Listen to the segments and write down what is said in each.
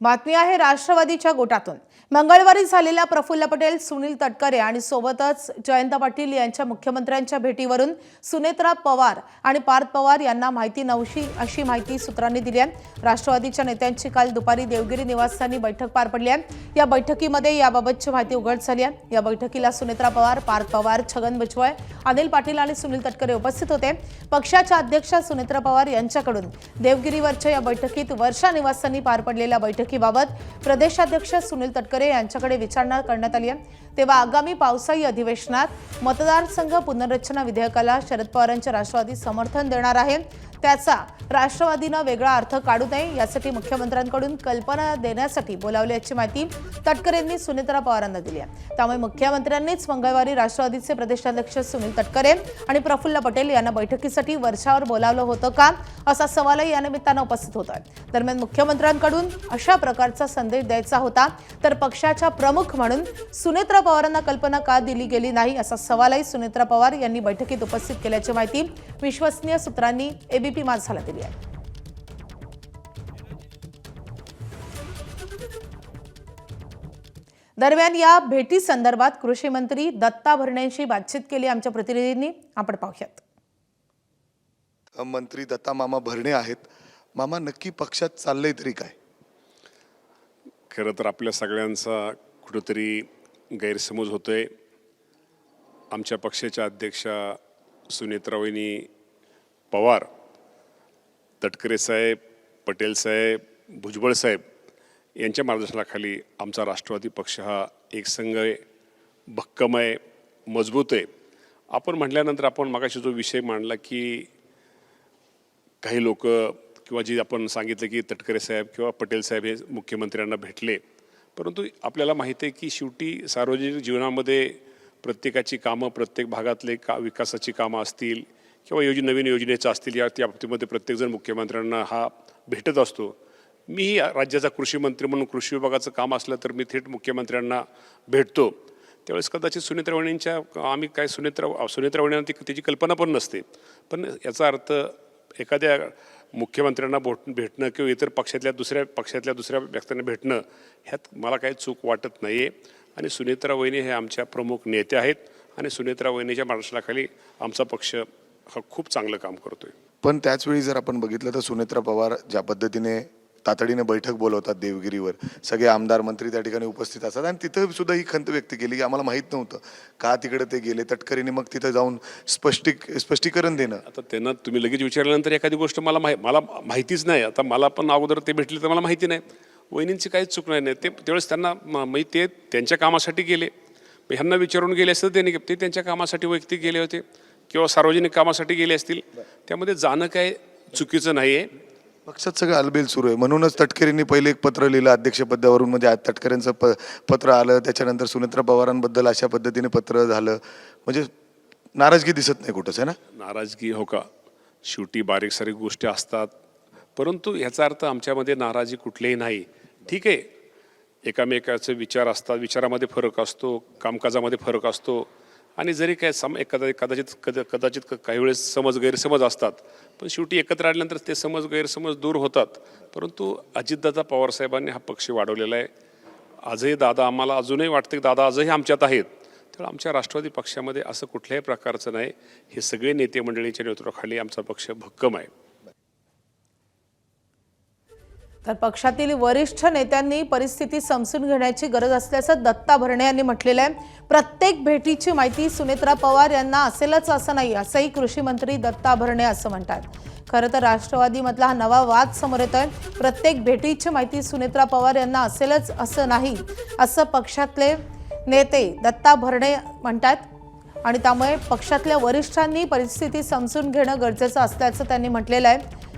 बातमी आहे राष्ट्रवादीच्या गोटातून। मंगळवारी झालेल्या प्रफुल्ल पटेल, सुनील तटकरे आणि सोबतच जयंत पाटील यांच्या मुख्यमंत्र्यांच्या भेटीवरून सुनेत्रा पवार आणि पार्थ पवार यांना माहिती नव्हती अशी माहिती सूत्रांनी दिली आहे। राष्ट्रवादीच्या नेत्यांची काल दुपारी देवगिरी निवासस्थानी बैठक पार पडली आहे। या बैठकीमध्ये याबाबतची माहिती उघड झाली आहे। या बैठकीला सुनेत्रा पवार, पार्थ पवार, छगन भुजबळ, अनिल पाटील आणि सुनील तटकरे उपस्थित होते। पक्षाच्या अध्यक्ष सुनेत्रा पवार यांच्याकडून देवगिरीवरच्या या बैठकीत वर्षा निवासस्थानी पार पडलेल्या बैठकीबाबत प्रदेशाध्यक्ष सुनील तटकरे यांच्याकडे विचारणा करण्यात आली आहे। तेव्हा आगामी पावसाळी अधिवेशनात मतदारसंघ पुनर्रचना विधेयकाला शरद पवारांचे राष्ट्रवादी समर्थन देणार आहे, त्याचा राष्ट्रवादीने वेगळा अर्थ काढू नये यासाठी मुख्यमंत्र्यांकडून कल्पना देण्यासाठी बोलावल्याची माहिती तटकरेंनी सुनेत्रा पवारांना दिली आहे। त्यामुळे मुख्यमंत्र्यांनीच मंगळवारी राष्ट्रवादीचे प्रदेशाध्यक्ष सुनील तटकरे आणि प्रफुल्ल पटेल यांना बैठकीसाठी वर्षावर बोलावलं होतं का, असा सवालही या निमित्तानं उपस्थित होत आहे। दरम्यान मुख्यमंत्र्यांकडून अशा प्रकारचा संदेश द्यायचा होता तर पक्षाच्या प्रमुख म्हणून सुनेत्रा पवारांना कल्पना का दिली गेली नाही, असा सवालही सुनेत्रा पवार यांनी बैठकीत उपस्थित केल्याची माहिती विश्वसनीय सूत्रांनी एबीपी माझाला दिली आहे। दरम्यान या भेटी संदर्भात कृषी मंत्री दत्ता भरणेंशी बातचीत केली आमच्या प्रतिनिधींनी, आपण पाहूयात। मंत्री दत्ता मामा भरणे आहेत। मामा, नक्की पक्षात चाललंय तरी काय? खरं तर आपल्या सगळ्यांचा कुठेतरी गैरसमज होतोय। आमच्या पक्षाच्या अध्यक्षा सुनेत्रावहिनी पवार, तटकरे साहेब, पटेल साहेब, भुजबळ साहेब यांच्या मार्गदर्शनाखाली आमचा राष्ट्रवादी पक्ष हा एकसंघ आहे, भक्कम आहे, मजबूत आहे। आपण म्हटल्यानंतर आपण मगाशी जो विषय मांडला की काही लोक किंवा जी आपण सांगितलं की तटकरे साहेब किंवा पटेल साहेब हे मुख्यमंत्र्यांना भेटले, परंतु आपल्याला माहिती आहे की शेवटी सार्वजनिक जीवनामध्ये प्रत्येकाची कामं, प्रत्येक भागातले विकासाची कामं असतील किंवा नवीन योजनेचं असतील, या त्या बाबतीमध्ये प्रत्येकजण मुख्यमंत्र्यांना हा भेटत असतो। मीही राज्याचा कृषी मंत्री म्हणून कृषी विभागाचं काम असलं तर मी थेट मुख्यमंत्र्यांना भेटतो। त्यावेळेस कदाचित सुनेत्रा वहिनींच्या आम्ही काय सुनेत्रा वहिनींना त्याची कल्पना पण नसते, पण याचा अर्थ एखाद्या मुख्यमंत्र्यांना भेटणं किंवा इतर पक्षातल्या दुसऱ्या व्यक्तींना भेटणं ह्यात मला काही चूक वाटत नाही आहे। आणि सुनेत्रा वहिनी हे आमच्या प्रमुख नेते आहेत आणि सुनेत्रा वहिनीच्या मार्गदर्शनाखाली आमचा पक्ष हा खूप चांगलं काम करतोय। पण त्याचवेळी जर आपण बघितलं तर सुनेत्रा पवार ज्या पद्धतीने तातडीने बैठक बोलवतात देवगिरीवर, सगळे आमदार मंत्री त्या ठिकाणी उपस्थित असतात आणि तिथं सुद्धा ही खंत व्यक्त केली की आम्हाला माहीत नव्हतं का तिकडे ते गेले। तटकरेने मग तिथं जाऊन स्पष्टीकरण देणं। आता त्यांना तुम्ही लगेच विचारल्यानंतर एखादी गोष्ट मला माहितीच नाही, आता मला पण अगोदर ते भेटले तर मला माहिती नाही। वहिनींची काहीच चूक नाही, ते त्यावेळेस त्यांना ते त्यांच्या कामासाठी गेले, ह्यांना विचारून गेले असतं त्यांनी, ते त्यांच्या कामासाठी वैयक्तिक गेले होते किंवा सार्वजनिक कामासाठी गेले असतील, त्यामध्ये जाणं काय चुकीचं नाही आहे। पक्षात सगळं अलबेल सुरू आहे, म्हणूनच तटकरेंनी पहिले एक पत्र लिहिलं अध्यक्षपदावरून, म्हणजे आज तटकरेंचं पत्र आलं, त्याच्यानंतर सुनेत्रा पवारांबद्दल अशा पद्धतीने पत्र झालं, म्हणजे नाराजगी दिसत नाही कुठंच, आहे ना? नाराजगी हो का, शेवटी बारीक सारीक गोष्टी असतात, परंतु ह्याचा अर्थ आमच्यामध्ये नाराजी कुठलीही नाही। ठीक आहे, एकामेकाचे विचार असतात, विचारामध्ये फरक असतो, कामकाजामध्ये फरक असतो आणि जरी काय कदाचित काही वेळेस गैरसमज असतात, पण शेवटी एकत्र आल्यानंतर ते गैरसमज दूर होतात। परंतु अजितदादा पवार साहेबांनी हा पक्ष वाढवलेला आहे। आजही दादा, आम्हाला अजूनही वाटतं की दादा आजही आमच्यात आहेत, तर आमच्या राष्ट्रवादी पक्षामध्ये असं कुठल्याही प्रकारचं नाही। हे सगळे नेते मंडळींच्या नेतृत्वाखाली आमचा पक्ष भक्कम आहे। तर पक्षातील वरिष्ठ नेत्यांनी परिस्थिती समजून घेण्याची गरज असल्याचं दत्ता भरणे यांनी म्हटलेलं आहे। प्रत्येक भेटीची माहिती सुनेत्रा पवार यांना असेलच असं नाही, असंही कृषी मंत्री दत्ता भरणे असं म्हणतात। खरं तर राष्ट्रवादीमधला हा नवा वाद समोर येतोय। प्रत्येक भेटीची माहिती सुनेत्रा पवार यांना असेलच असं नाही, असं पक्षातले नेते दत्ता भरणे म्हणतात आणि त्यामुळे पक्षातल्या वरिष्ठांनी परिस्थिती समजून घेणं गरजेचं असल्याचं त्यांनी म्हटलेलं आहे।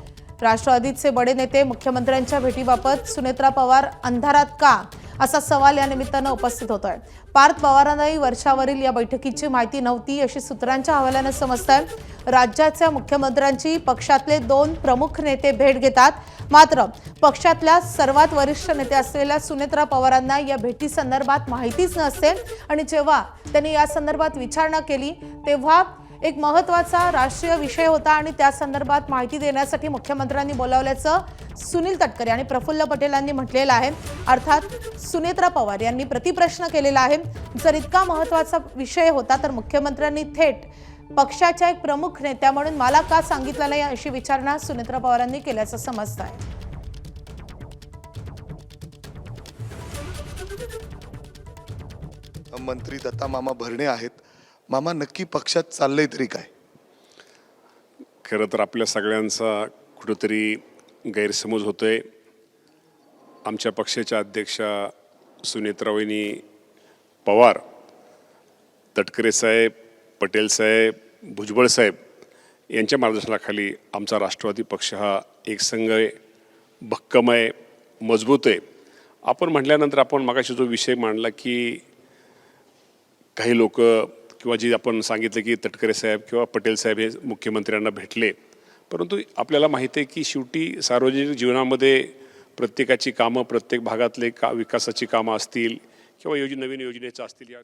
राष्ट्रवादीचे बडे नेते मुख्यमंत्र्यांच्या भेटीबाबत सुनेत्रा पवार अंधारात का, असा सवाल या निमित्तानं उपस्थित होतोय। पार्थ पवारांनाही वर्षावरील या बैठकीची माहिती नव्हती अशी सूत्रांच्या हवाल्यानं समजतंय। राज्याच्या मुख्यमंत्र्यांची पक्षातले 2 प्रमुख नेते भेट घेतात, मात्र पक्षातल्या सर्वात वरिष्ठ नेते असलेल्या सुनेत्रा पवारांना या भेटी संदर्भात माहितीच नसते आणि जेव्हा त्यांनी या संदर्भात विचारणा केली तेव्हा एक महत्त्वाचा राष्ट्रीय विषय होता आणि त्या संदर्भात माहिती देण्यासाठी मुख्यमंत्र्यांनी बोलावल्याचं सुनील तटकरे आणि प्रफुल्ल पटेल यांनी म्हटलेलं आहे। अर्थात सुनेत्रा पवार यांनी प्रतिप्रश्न केलेला आहे। जर इतका महत्त्वाचा विषय होता तर मुख्यमंत्र्यांनी थेट पक्षाच्या एक प्रमुख नेत्या म्हणून मला का सांगितलं नाही अशी विचारणा सुनेत्रा पवारांनी केल्याचं समजत आहे। मंत्री दत्ता मामा भरणे आहेत। मामा, नक्की पक्षात चाललंय तरी काय? खरं तर आपल्या सगळ्यांचा कुठंतरी गैरसमज होतोय। आमच्या पक्षाच्या अध्यक्षा सुनेत्रावहिनी पवार, तटकरे साहेब, पटेल साहेब, भुजबळ साहेब यांच्या मार्गदर्शनाखाली आमचा राष्ट्रवादी पक्ष हा एकसंघ आहे, भक्कम आहे, मजबूत आहे। आपण म्हटल्यानंतर आपण मगाशी जो विषय मांडला की काही लोक किंवा जे आपण सांगितलं की तटकरे साहेब किंवा पटेल साहेब हे मुख्यमंत्र्यांना भेटले, परंतु आपल्याला माहिती आहे की शेवटी सार्वजनिक जीवनामध्ये प्रत्येकाची कामं, प्रत्येक भागातले विकासाची कामं असतील किंवा नवीन योजनेचं असतील,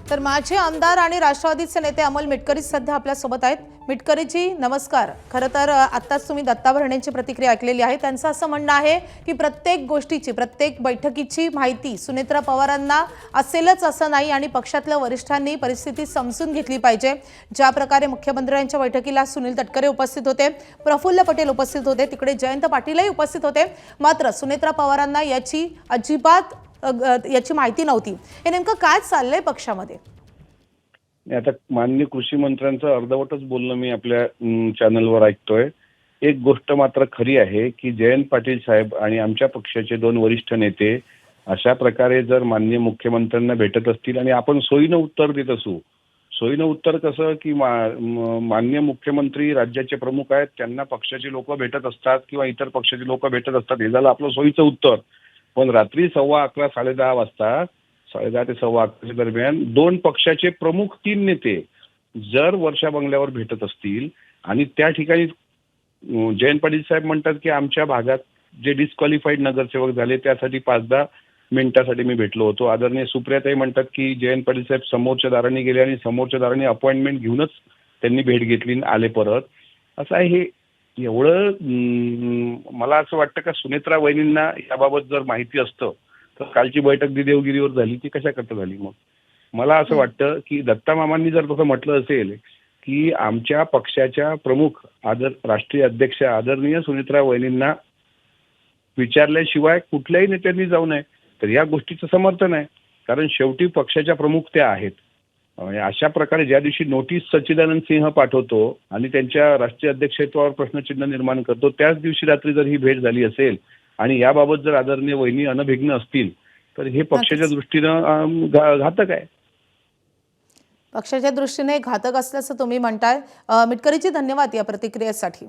तर माजी आमदार आणि राष्ट्रवादीचे नेते अमोल मिटकरी सध्या आपल्या सोबत आहेत। मिटकरीजी नमस्कार। खरं तर आत्ताच तुम्ही दत्ता भरणेंची प्रतिक्रिया ऐकलेली आहे। त्यांचं असं म्हणणं आहे की प्रत्येक गोष्टीची, प्रत्येक बैठकीची माहिती सुनेत्रा पवारांना असेलच असं नाही आणि पक्षातल्या वरिष्ठांनी परिस्थिती समजून घेतली पाहिजे। ज्या प्रकारे मुख्यमंत्र्यांच्या बैठकीला सुनील तटकरे उपस्थित होते, प्रफुल्ल पटेल उपस्थित होते, तिकडे जयंत पाटीलही उपस्थित होते, मात्र सुनेत्रा पवारांना याची अजिबात याची माहिती नव्हती। हे नेमकं काय चाललंय पक्षामध्ये? आता माननीय कृषी मंत्र्यांचं अर्धवटच बोलणं मी आपल्या चॅनलवर ऐकतोय। एक गोष्ट मात्र खरी आहे की जयंत पाटील साहेब आणि आमच्या पक्षाचे 2 वरिष्ठ नेते अशा प्रकारे जर माननीय मुख्यमंत्र्यांना भेटत असतील आणि आपण सोयीनं उत्तर देत असू, सोयीनं उत्तर कसं की माननीय मुख्यमंत्री राज्याचे प्रमुख आहेत, त्यांना पक्षाचे लोक भेटत असतात किंवा इतर पक्षाचे लोक भेटत असतात, हे झालं आपलं सोयीचं उत्तर। पण रात्री 11:15 10:30 वाजता 10:30 ते 11:15 दरम्यान 2 पक्षाचे प्रमुख 3 नेते जर वर्षा बंगल्यावर भेटत असतील आणि त्या ठिकाणी जयंत पाटील साहेब म्हणतात की आमच्या भागात जे डिस्क्वालिफाईड नगरसेवक झाले त्यासाठी 5-10 मिनिटासाठी मी भेटलो होतो। आदरणीय सुप्रियाताई म्हणतात की जयंत पाटील साहेब समोरच्या दाराने गेले आणि समोरच्या दाराने अपॉइंटमेंट घेऊनच त्यांनी भेट घेतली आणि आले परत। असं आहे हे एवढं। मला असं वाटतं का सुनेत्रा वहिनींना याबाबत जर माहिती असतं तर कालची बैठक देवगिरीवर झाली ती कशा करता झाली? मग मला असं वाटतं की दत्ता मामांनी जर तसं म्हटलं असेल की आमच्या पक्षाच्या प्रमुख राष्ट्रीय अध्यक्ष आदरणीय सुनेत्रा वहिनींना विचारल्याशिवाय कुठल्याही नेत्यांनी जाऊ नये, तर या गोष्टीचं समर्थन आहे। कारण शेवटी पक्षाच्या प्रमुख त्या आहेत। अशा प्रकारे ज्या दिवशी नोटीस सच्चिदानंद सिंह पाठवतो आणि त्यांच्या राष्ट्रीय अध्यक्षत्वावर प्रश्नचिन्ह निर्माण करतो, त्याच दिवशी रात्री जर ही भेट झाली असेल आणि याबाबत जर आदरणीय वहिनी अनभिज्ञ असतील तर हे पक्षाच्या दृष्टीनं घातक आहे। पक्षाच्या दृष्टीने घातक असल्याचं तुम्ही म्हणताय। मिटकरीजी धन्यवाद या प्रतिक्रियेसाठी।